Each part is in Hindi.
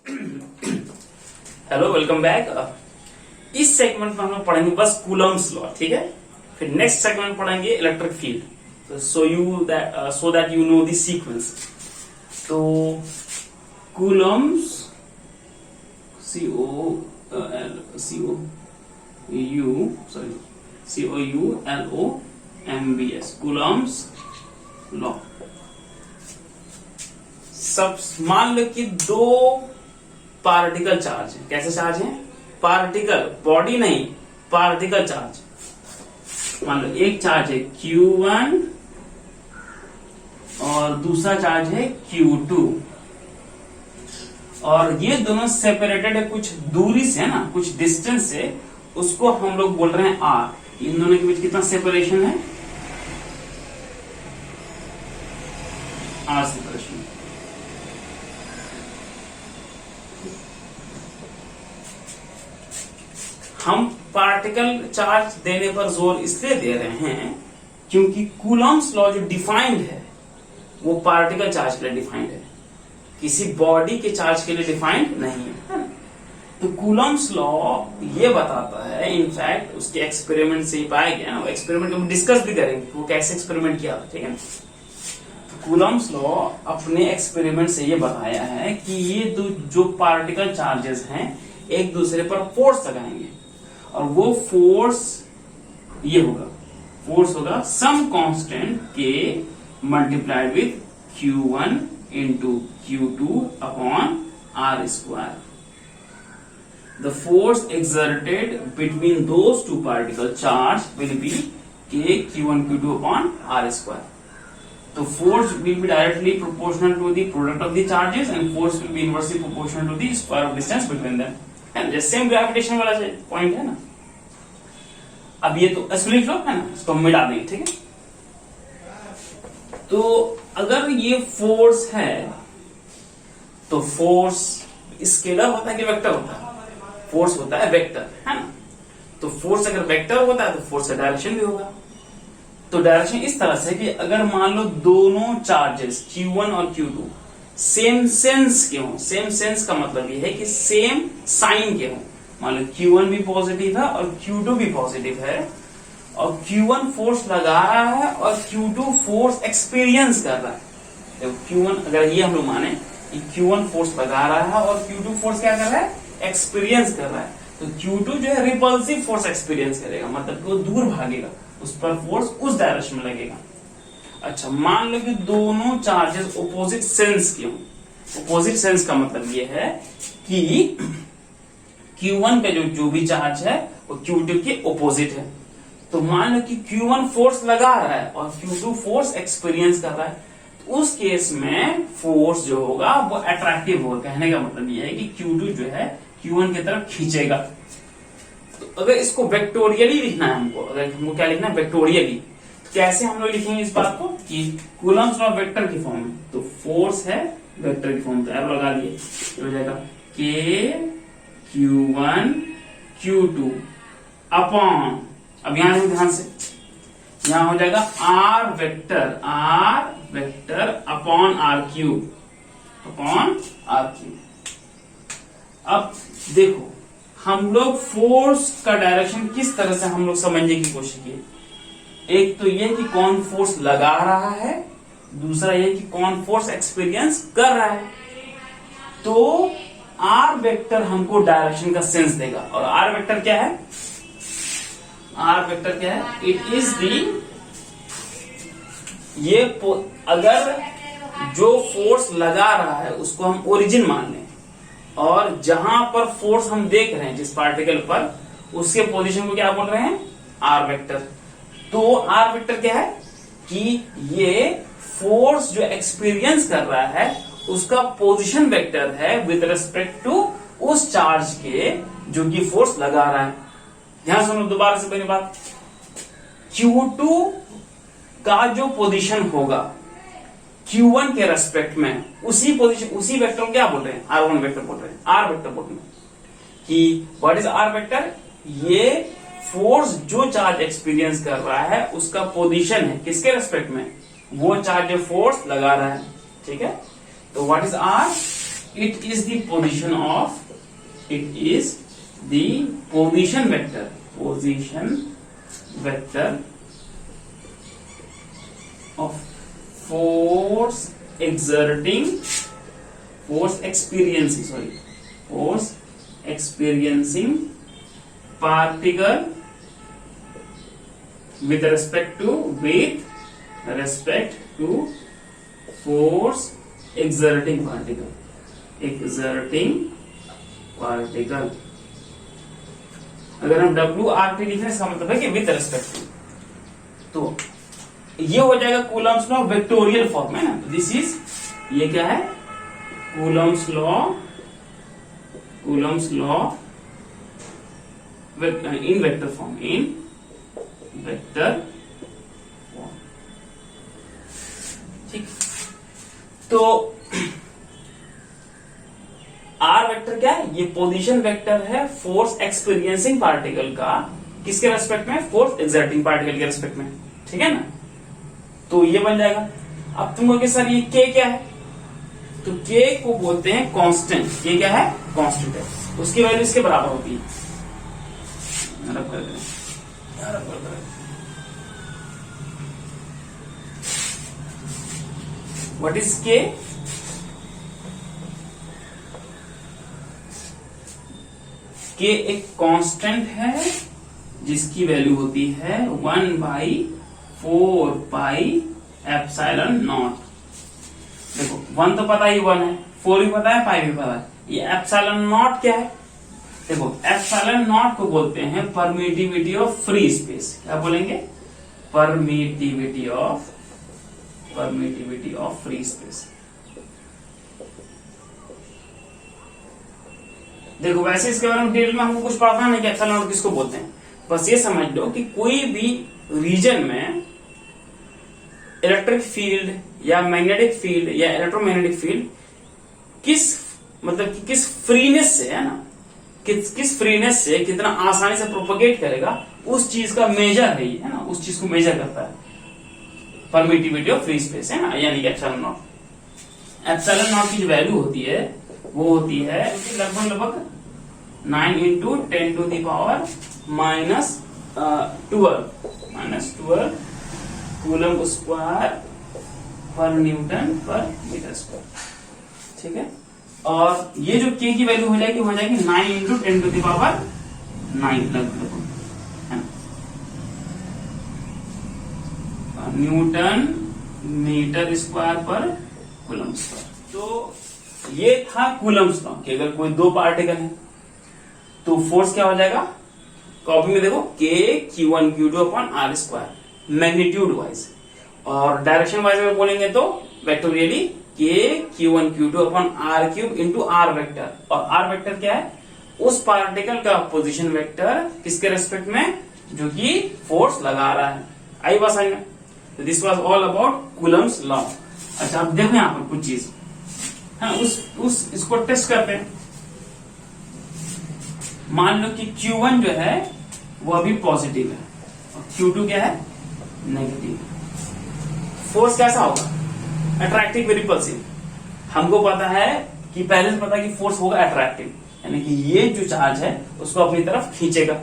Hello, welcome back. इस सेगमेंट में हम लोग पढ़ेंगे बस कूलम्स लॉ, ठीक है। फिर नेक्स्ट सेगमेंट पढ़ेंगे electric field, so that you know the sequence. तो कूलम्स COULOMBS कूलम्स लॉ। सब मान लो कि दो पार्टिकल चार्ज है। कैसे चार्ज है? पार्टिकल, बॉडी नहीं, पार्टिकल चार्ज। मान लो एक चार्ज है Q1 और दूसरा चार्ज है Q2, और ये दोनों सेपरेटेड है कुछ दूरी से, है ना, कुछ डिस्टेंस से। उसको हम लोग बोल रहे हैं R। इन दोनों के बीच कितना सेपरेशन है? R separation. हम पार्टिकल चार्ज देने पर जोर इसलिए दे रहे हैं क्योंकि कूलम्स लॉ जो डिफाइंड है वो पार्टिकल चार्ज के लिए डिफाइंड है, किसी बॉडी के चार्ज के लिए डिफाइंड नहीं है। तो कूलम्स लॉ ये बताता है, इनफैक्ट उसके एक्सपेरिमेंट से ही पाया गया ना। वो एक्सपेरिमेंट हम डिस्कस भी करेंगे वो कैसे एक्सपेरिमेंट किया था, ठीक है। तो कूलम्स लॉ अपने एक्सपेरिमेंट से ये बताया है कि ये जो पार्टिकल चार्जेस हैं एक दूसरे पर फोर्स लगाएंगे, और वो फोर्स ये होगा सम कांस्टेंट के multiplied with Q1 into Q2 upon R square. The force exerted between those two particle charge will be K Q1 Q2 upon R square. So force will be directly proportional to the product of the charges, and force will be inversely proportional to the square of distance between them. And the same gravitation वाला पॉइंट है ना। अब ये तो असली फ्लो है ना, इसको हम मिटा देंगे, ठीक है। तो अगर ये फोर्स है तो फोर्स स्केलर होता है कि वेक्टर होता है? फोर्स होता है वेक्टर, है ना। तो फोर्स अगर वेक्टर होता है तो फोर्स का डायरेक्शन भी होगा। तो डायरेक्शन इस तरह से कि अगर मान लो दोनों चार्जेस Q1 और Q2 सेम सेंस के हों, सेम सेंस का मतलब ये है कि सेम साइन के हों। मान लो Q1 भी पॉजिटिव है और Q2 भी पॉजिटिव है, और Q1 फोर्स लगा रहा है और Q2 फोर्स एक्सपीरियंस कर रहा है। तो Q1 अगर ये हम लोग माने कि Q1 फोर्स लगा रहा है और Q2 फोर्स क्या कर रहा है? एक्सपीरियंस कर रहा है। तो Q2 जो है रिपल्सिव फोर्स एक्सपीरियंस करेगा, मतलब कि वो दूर भागेगा, उस पर फोर्स उस डायरेक्शन में लगेगा। अच्छा, मान लो कि दोनों चार्जेस ऑपोजिट सेंस के हों। ऑपोजिट सेंस का मतलब ये है कि Q1 का जो भी चार्ज है वो Q2 के ऑपोजिट है। तो मान लो कि Q1 फोर्स लगा रहा है और Q2 फोर्स एक्सपीरियंस कर रहा है, तो उस केस में फोर्स जो होगा वो अट्रैक्टिव होगा। कहने का मतलब ये है कि Q2 जो है Q1 की तरफ खींचेगा। तो अगर इसको वेक्टोरियली लिखना है हमको, अगर हमको क्या लिखना है? वेक्टोरियली। तो कैसे हम लोग लिखेंगे इस बात को कि कूलम्स लॉ वेक्टर की फॉर्म में, तो फोर्स है वेक्टर की फॉर्म। तो एरो लगा दिए, हो जाएगा K Q1 Q2 अपॉन, अब यहां ध्यान से, यहां हो जाएगा R vector upon R cube. अब देखो, हम लोग फोर्स का डायरेक्शन किस तरह से हम लोग समझने की कोशिश किए। एक तो ये कि कौन फोर्स लगा रहा है, दूसरा ये कि कौन फोर्स एक्सपीरियंस कर रहा है। तो R वेक्टर हमको डायरेक्शन का सेंस देगा, और R वेक्टर क्या है? R वेक्टर क्या है? इट इज दी, ये अगर जो फोर्स लगा रहा है उसको हम ओरिजिन मान लें, और जहां पर फोर्स हम देख रहे हैं जिस पार्टिकल पर, उसके पोजीशन को क्या बोल रहे हैं? R vector. तो R वेक्टर क्या है कि ये फोर्स जो एक्सपीरियंस कर रहा है उसका पोजीशन वेक्टर है विद रिस्पेक्ट टू उस चार्ज के जो कि फोर्स लगा रहा है। ध्यान सुनो दोबारा से पहली बात, Q2 का जो पोजीशन होगा Q1 के रेस्पेक्ट में, उसी पोजीशन, उसी वेक्टर को क्या बोल रहे हैं? R1 वेक्टर बोल रहे हैं, R वेक्टर बोल रहे हैं। कि व्हाट इज R वेक्टर? ये फोर्स जो चार्ज एक्सपीरियंस कर रहा है उसका पोजीशन है किसके रेस्पेक्ट में? वो चार्ज जो फोर्स लगा रहा है, ठीक है। तो what is R? it is the position of, it is the position vector of force experiencing particle with respect to force exerting particle. अगर हम WRT लिख रहे हैं इसका मतलब है कि विद रेस्पेक्ट टू, तो ये हो जाएगा कूलम्स लॉ वेक्टोरियल फॉर्म है ना. तो दिस इज, ये क्या है, Coulomb's law in vector form, ठीक. तो आर वेक्टर क्या है, ये पोजीशन वेक्टर है फोर्स एक्सपीरियंसिंग पार्टिकल का, किसके रेस्पेक्ट में, फोर्स एक्सर्टिंग पार्टिकल के रेस्पेक्ट में, ठीक है ना. तो ये बन जाएगा. अब तुम कहोगे सर ये के क्या है, तो के को बोलते हैं कांस्टेंट. के क्या है, कांस्टेंट है, उसकी वैल्यू इसके बराबर होती है. व्हाट इज के, के एक कांस्टेंट है जिसकी वैल्यू होती है 1/4 पाई एप्सिलॉन नॉट. देखो 1 तो पता ही 1 है, 4 भी पता है, पाई भी पता है. ये एप्सिलॉन नॉट क्या है, देखो एप्सिलॉन नॉट को बोलते हैं परमिटिविटी ऑफ फ्री स्पेस. क्या बोलेंगे, परमिटिविटी ऑफ फ्री स्पेस. देखो वैसे इसके बारे में डिटेल में हमको कुछ पढ़ना नहीं कि एप्सिलॉन नॉट किसको बोलते हैं. बस ये समझ लो कि कोई भी रीजन में इलेक्ट्रिक फील्ड या मैग्नेटिक फील्ड या इलेक्ट्रोमैग्नेटिक फील्ड किस फ्रीनेस से है ना, किस फ्रीनेस से कितना आसानी से प्रोपोगेट करेगा, उस चीज का मेजर है ये, है ना, उस चीज को मेजर करता है परमिटिविटी ऑफ फ्री स्पेस, है ना, यानी कि एप्सिलॉन नॉट. एप्सिलॉन नॉट की जो वैल्यू होती है वो होती है लगभग 9 × 10⁻⁻12 कूलम स्क्वायर पर न्यूटन पर मीटर स्क्वायर, ठीक है. और ये जो के की वैल्यू हो जाएगी 9 × 10⁹ लगभग, है ना, न्यूटन मीटर स्क्वायर पर कूलम स्क्वायर. तो ये था कूलम्स लॉ कि अगर कोई दो पार्टिकल है तो फोर्स क्या हो जाएगा, कॉपी में देखो K(Q1Q2/r²) मैग्नीट्यूड वाइज, और डायरेक्शन वाइज अगर बोलेंगे तो vectorially K(Q1Q2/r³ into R vector. और आर वेक्टर क्या है, उस पार्टिकल का पोजीशन वेक्टर किसके रेस्पेक्ट में, जो कि फोर्स लगा रहा है. आई बात समझ में. तो this was all about Coulomb's law. अच्छा अब देखो यहां पर कुछ चीज, हाँ, इसको टेस्ट करते हैं. मान लो कि Q1 जो है वो अभी पॉजिटिव है और Q2 क्या है, नेगेटिव. फोर्स कैसा होगा, अट्रैक्टिव रिपल्सिव. हमको पता है कि पहले से पता है कि फोर्स होगा अट्रैक्टिव, यानी कि ये जो चार्ज है उसको अपनी तरफ खींचेगा.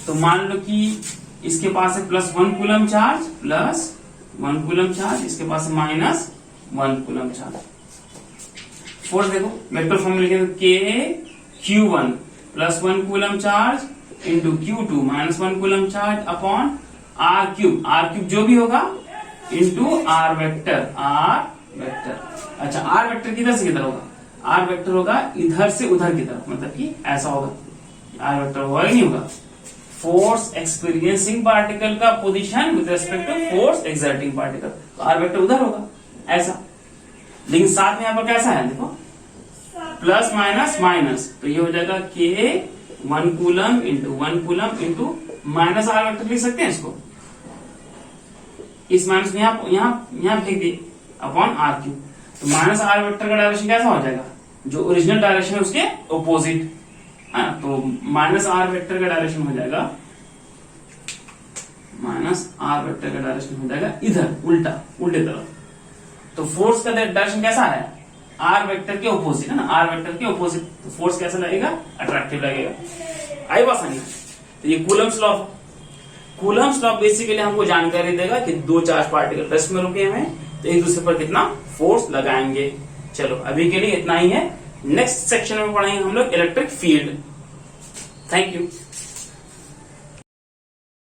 तो मान लो कि इसके पास है +1 कूलम चार्ज, इसके पास -1 कूलम चार्ज. फोर्स देखो वेक्टर फॉर्म में लिखेंगे K(Q1) +1 coulomb charge into Q2 -1 coulomb charge upon R³ जो भी होगा इंटू R वेक्टर. अच्छा R वेक्टर किधर से किधर होगा, R वेक्टर होगा इधर से उधर की तरफ, मतलब कि ऐसा होगा. R वेक्टर होगा ही नहीं होगा, फोर्स एक्सपीरियंसिंग पार्टिकल का position with respect to force exerting particle. तो R वेक्टर उधर होगा ऐसा. लेकिन साथ में यहां पर कैसा है, देखो प्लस माइनस, तो ये हो जाएगा K(1 coulomb into 1 coulomb into -R vector लिख सकते हैं इसको. इस माइनस यहां फेंक दिए अपॉन R³. तो -R वेक्टर का डायरेक्शन कैसा हो जाएगा, जो ओरिजिनल डायरेक्शन है उसके ऑपोजिट. तो -R वेक्टर का डायरेक्शन हो जाएगा, -R वेक्टर का डायरेक्शन हो जाएगा इधर, उल्टे तरफ. तो फोर्स का डायरेक्शन कैसा है, आर वेक्टर के ऑपोजिट है ना, आर वेक्टर के ऑपोजिट, तो फोर्स कैसा लगेगा, अट्रैक्टिव लगेगा। आई बात नहीं। तो ये Coulomb's law, Coulomb's law basically हमको जानकारी देगा कि दो चार्ज पार्टिकल रेस्ट में रुके हैं तो एक दूसरे पर कितना फोर्स लगाएंगे। चलो अभी के लिए इतना ही है, नेक्स्ट सेक्शन में पढ़ेंगे हम लोग इलेक्ट्रिक फील्ड। Thank you.